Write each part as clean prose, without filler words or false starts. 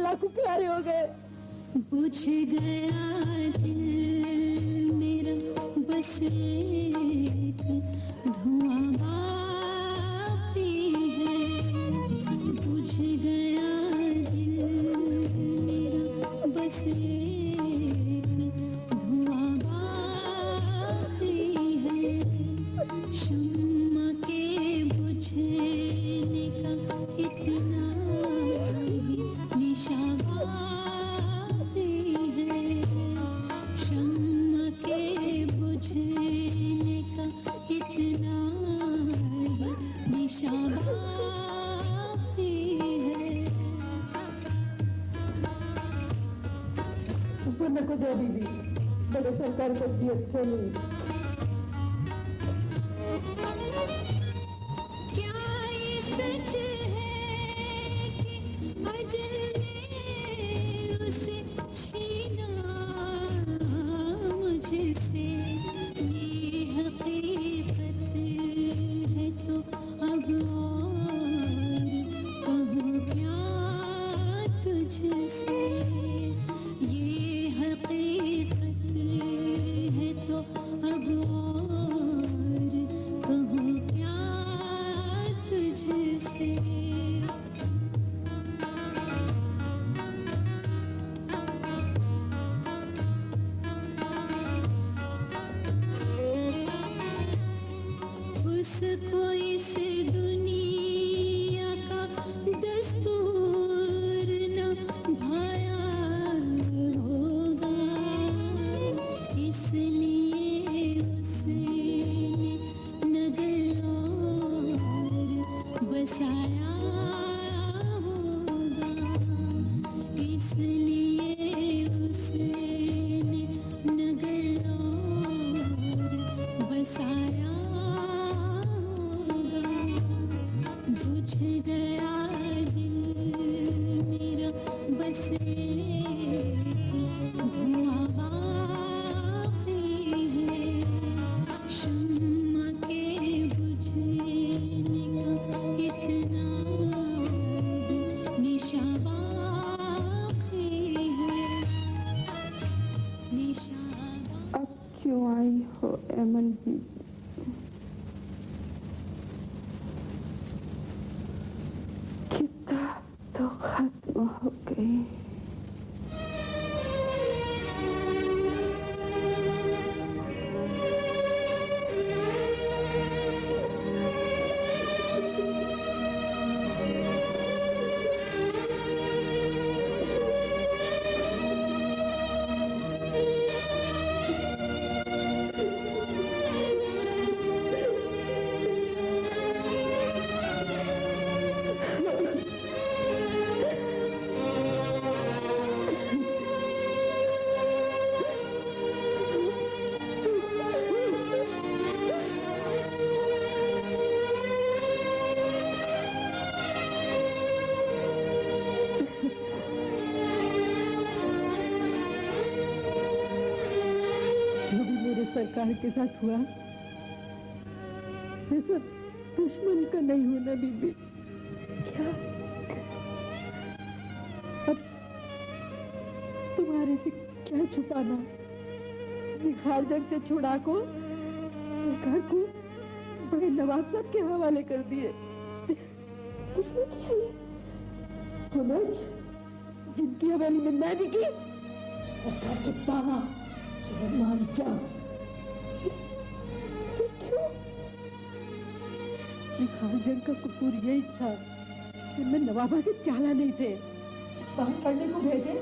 लाखों प्यारे हो गए। बुझ गया दिल मेरा बस एक धुआं बाकी है। बुझ गया दिल मेरा बस एक धुआं बाकी है। शम्मा के बुझने का इतना ही निशा बाकी है। शम्मा के बुझने का इतना ही निशा बाकी है। ऊपर न को जो बीबी बड़े सरकार को जी अच्छा नहीं। क्या ये सच है कि अजल ने उसे छीना मुझसे? ये हकीकत है तो अब और कहूँ क्या तुझसे? ये हकीकत है तो अब और कहूँ क्या तुझसे? उसको इस दुनिया का दस्तूर न भाया होगा, इसलिए उसने नगर और बसाया होगा। इसलिए उसने नगर और बसाया होगा। बुझ गया दिल मेरा बस एक धुआं बाकी है। शम्मा के बुझने का इतना ही निशा बाकी है। निशा अब क्यों आई हो एमन बीबी? किताब तो खत्म हो गई। जो भी मेरे सरकार के साथ हुआ ऐसा दुश्मन का नहीं होना बीबी। क्या अब तुम्हारे से क्या छुपाना? निखार जंग से छुड़ा को सरकार को बड़े नवाब साहब के हवाले कर दिए। किसने किया ये? पुलिस जिनकी हवेली में मैं भी की सरकार के बाबा सुलेमान जान। क्यों? निखार जंग का कसूर यही था कि मैं नवाबा के चाला नहीं थे। वहां पढ़ने को भेजे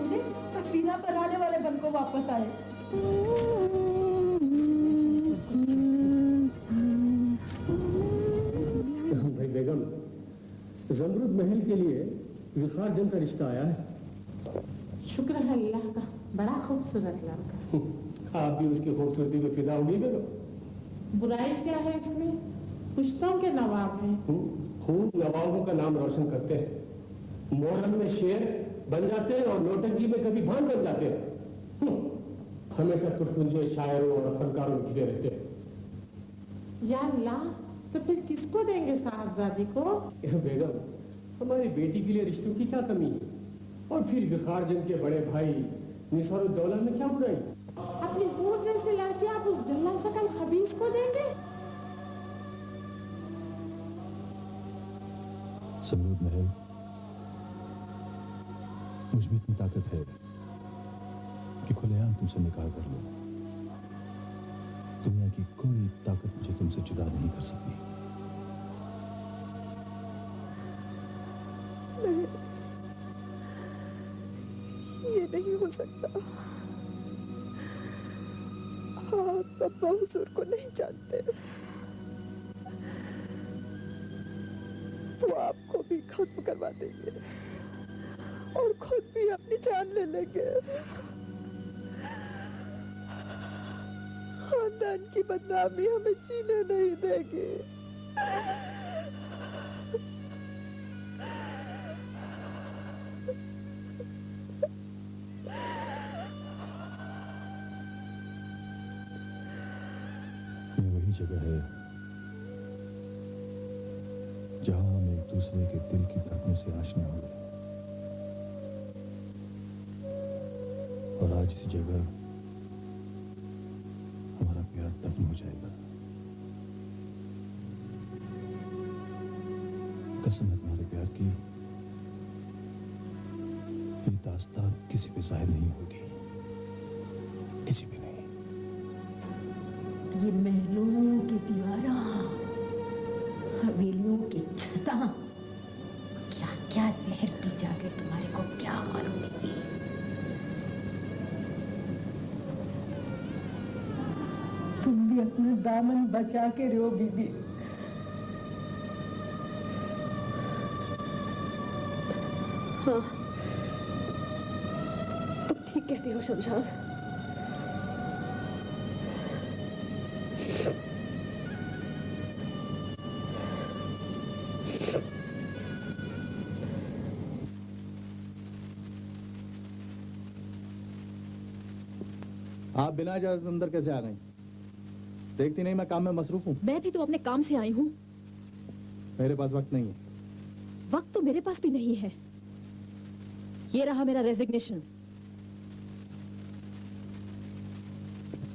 उन्हें तस्वीरें बनाने वाले बन को वापस आए। भाई बेगम, जमरुद महल के लिए विखार जंग का रिश्ता आया है। शुक्र है अल्लाह का, बड़ा खूबसूरत लड़का। आप भी उसकी खूबसूरती पे फिदा होगी बेगम। बुराई क्या है इसमें? पुश्तों के नवाब हैं। खूब नवाबों का नाम रोशन करते हैं। मॉडर्न में शेर बन जाते हैं और नौटंकी में कभी भान बन जाते हैं। हमेशा कुटपुंजे शायरों और फनकारों में घिरे रहते हैं। या अल्लाह, तो फिर किसको देंगे साहबजादी को? बेगम, हमारी बेटी के लिए रिश्तों की क्या कमी है? और फिर विखार जंग के बड़े भाई निसारुद्दौला में क्या बुराई? अपनी हूर जैसी लड़की आप उस जल्ला शक्ल खबीस को देंगे? समरूद महल, मुझ में इतनी ताकत है कि खुलेआम तुमसे निकाह कर लो। दुनिया की कोई ताकत मुझे तुमसे जुदा नहीं कर सकती। ये नहीं हो सकता। आप अब्बा हुजूर को नहीं जानते। वो आपको भी खत्म करवा देंगे और खुद भी अपनी जान ले लेंगे। खानदान की बदनामी हमें जीने नहीं देगी। ये वही जगह है जहां हम एक दूसरे के दिल की धड़कनों से आशना हुए, और आज इसी जगह हमारा प्यार दफन हो जाएगा। कसम है तुम्हारे प्यार की, ये दास्तान किसी पे जाहिर नहीं होगी, किसी पे नहीं। ये महलों की दीवारा, हवेलियों की छता, क्या क्या जहर पी जाकर तुम्हारे को क्या मालूम नहीं। तुम भी अपना दामन बचा के रहो बीबी। हाँ, तुम ठीक कहती हो शमशाद। आप बिना इजाजत अंदर कैसे आ गई? देखती नहीं मैं काम में मसरूफ हूँ। मैं भी तो अपने काम से आई हूँ। मेरे पास वक्त नहीं है। वक्त तो मेरे पास भी नहीं है। ये रहा मेरा रेजिग्नेशन।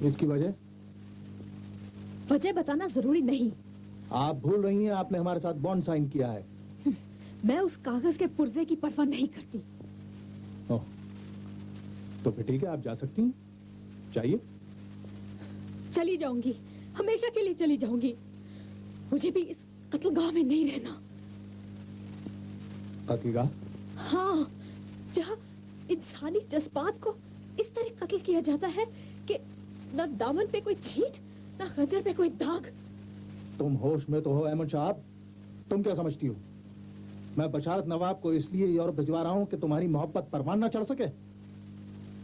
इसकी वजह? वजह बताना जरूरी नहीं। आप भूल रही हैं आपने हमारे साथ बॉन्ड साइन किया है। मैं उस कागज के पुर्जे की परवाह नहीं करती। ओह, तो फिर ठीक है, आप जा सकती हैं। चाहिए? चली जाऊंगी, हमेशा के लिए चली जाऊंगी। मुझे भी इस कत्लगाह में नहीं रहना। कत्लगाह? हाँ, जहाँ इंसानी जज्बात को इस तरह कत्ल किया जाता है कि न दामन पे कोई छींट, न खंजर पे कोई दाग। तुम होश में तो हो अहमद साहब? तुम क्या समझती हो मैं बशारत नवाब को इसलिए यूरोप भिजवा रहा हूं कि तुम्हारी मोहब्बत परवान न चढ़ सके?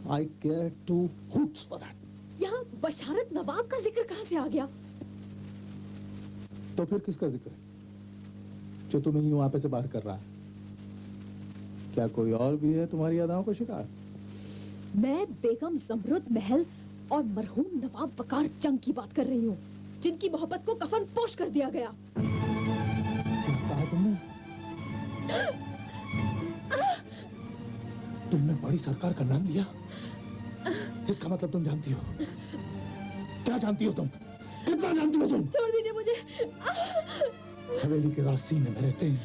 I care two hoots for that. यहाँ बशारत नवाब का जिक्र कहाँ से आ गया? तो फिर किसका जिक्र है जो तुम्हें यूं आपे से बाहर कर रहा है? क्या कोई और भी है तुम्हारी अदाओं का शिकार? मैं बेगम जमरुद महल और मरहूम नवाब वकार जंग की बात कर रही हूँ, जिनकी मोहब्बत को कफन पोश कर दिया गया। क्या कहा तुमने? तुमने बड़ी सरकार का नाम लिया? इसका मतलब तुम जानती हो? क्या जानती हो तुम? कितना जानती हो तुम? छोड़ दीजिए मुझे। हवेली के राज सीने में रहते हैं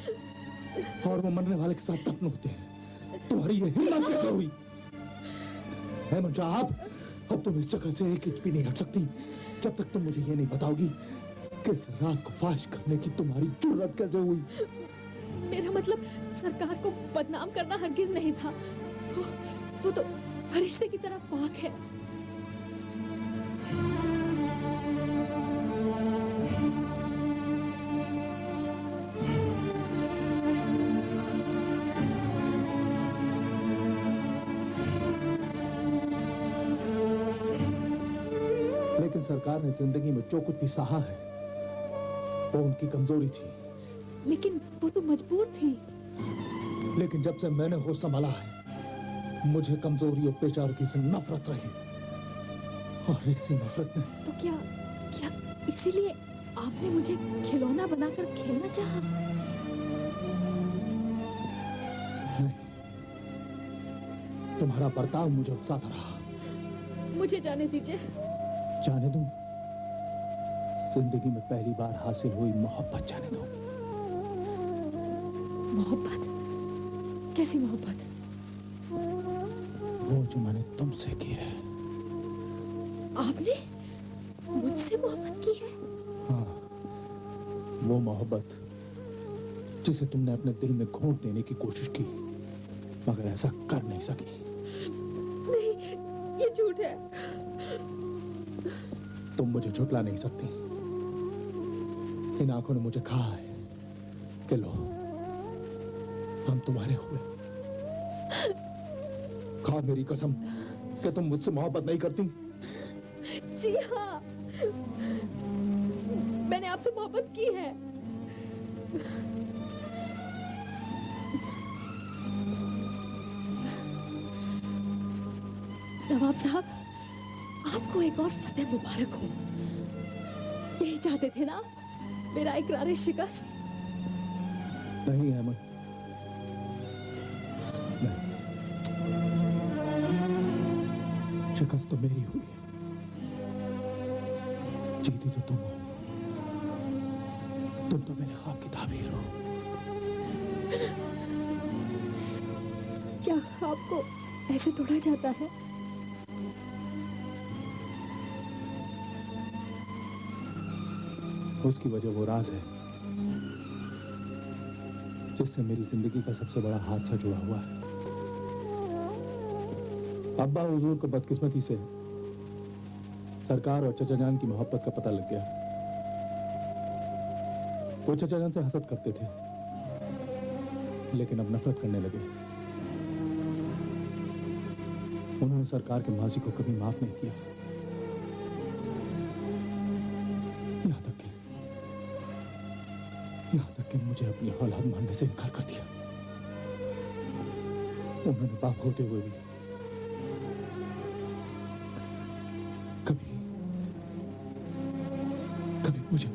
और वो मरने वाले के साथ दफन होते हैं। तुम्हारी ये हिम्मत कैसे हुई? अहमद साहब, अब तुम इस जगह से एक इंच भी नहीं हट सकती जब तक तुम मुझे ये नहीं बताओगी कि इस राज को फाश करने की तुम्हारी जुर्रत कैसे हुई। मेरा मतलब सरकार को बदनाम करना हरगिज नहीं था। वो तो फरिश्ते की तरह पाक है। लेकिन सरकार ने जिंदगी में जो कुछ भी सहा है वो उनकी कमजोरी थी। लेकिन वो तो मजबूर थी। लेकिन जब से मैंने होश संभाला है मुझे कमजोरी और बेचारगी से नफरत रही, और इसी नफरत ने तो क्या क्या इसीलिए आपने मुझे खिलौना बनाकर खेलना चाहा? नहीं, तुम्हारा बर्ताव मुझे उकसाता रहा। मुझे जाने दीजिए। जाने दूं? जिंदगी में पहली बार हासिल हुई मोहब्बत जाने दो। मोहब्बत? कैसी मोहब्बत? वो जो मैंने तुमसे की है। आपने मुझसे मोहब्बत की है? हाँ, वो मोहब्बत जिसे तुमने अपने दिल में घोंट देने की कोशिश की, मगर ऐसा कर नहीं सकी। नहीं, ये झूठ है। तुम मुझे झुठला नहीं सकती। इन आंखों ने मुझे कहा है कि लो, हम तुम्हारे हुए। खा मेरी कसम कि तुम मुझसे मोहब्बत नहीं करती। जी हाँ, मैंने आपसे मोहब्बत की है। नवाब साहब, आपको एक और फतेह मुबारक हो। यही चाहते थे ना, मेरा इकरार शिकस्त? नहीं अहमद, नहीं। शिकस्त तो मेरी हुई है, जीती तो तुम हो। तुम तो मेरे ख्वाब की ताबीर हो। क्या ख्वाब को ऐसे तोड़ा जाता है? उसकी वजह वो राज है जिससे मेरी जिंदगी का सबसे बड़ा हादसा जुड़ा हुआ है। अब्बा हुजूर को बदकिस्मती से सरकार और चचा जान की मोहब्बत का पता लग गया। वो चचा जान से हसद करते थे, लेकिन अब नफरत करने लगे। उन्होंने सरकार के माजी को कभी माफ नहीं किया, यहाँ तक कि मुझे अपनी औलाद मानने से इनकार कर दिया। उन्होंने बाप होते हुए भी कभी मुझे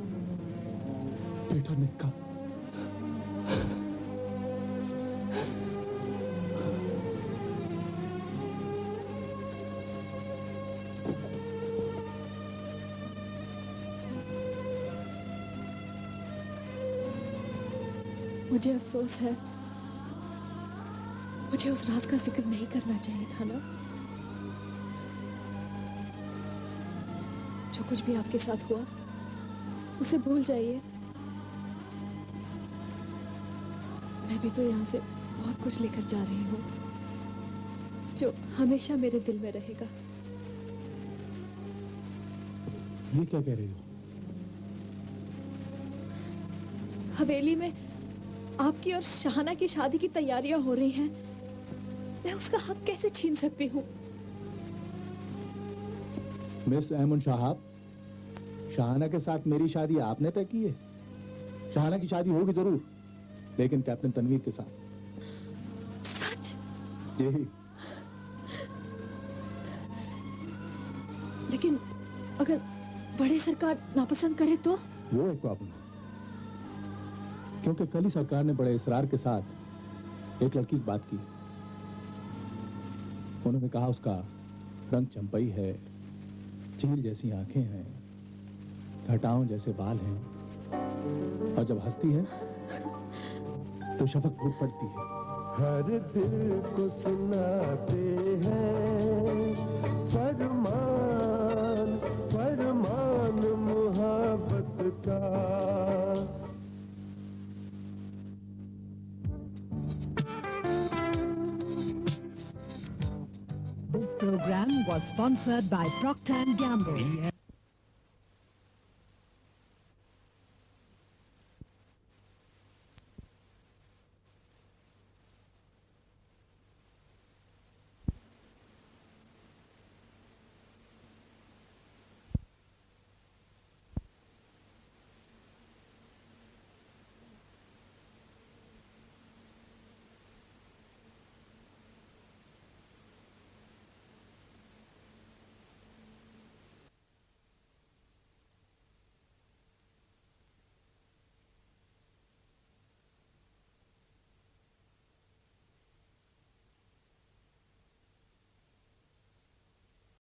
बेटा नहीं कहा। मुझे अफसोस है, मुझे उस राज का जिक्र नहीं करना चाहिए था ना। जो कुछ भी आपके साथ हुआ उसे भूल जाइए। मैं भी तो यहाँ से बहुत कुछ लेकर जा रही हूँ जो हमेशा मेरे दिल में रहेगा। ये क्या कह रही हो? हवेली में आपकी और शाहाना की शादी की तैयारियां हो रही हैं। मैं उसका हक कैसे छीन सकती हूँ? मिस अहमद साहब, शाहाना के साथ मेरी शादी आपने तय की है। शाहाना की शादी होगी जरूर, लेकिन कैप्टन तनवीर के साथ। सच? जी। लेकिन अगर बड़े सरकार नापसंद करे तो? वो एक प्रॉब्लम है, क्योंकि कल ही सरकार ने बड़े इसरार के साथ एक लड़की की बात की। उन्होंने कहा उसका रंग चंपई है, चील जैसी आंखें हैं, घटाओं जैसे बाल हैं, और जब हंसती है तो शफक फूट पड़ती है। हर दिल को सुनाते हैं फरमान, फरमान मोहब्बत का। This program was sponsored by Procter & Gamble.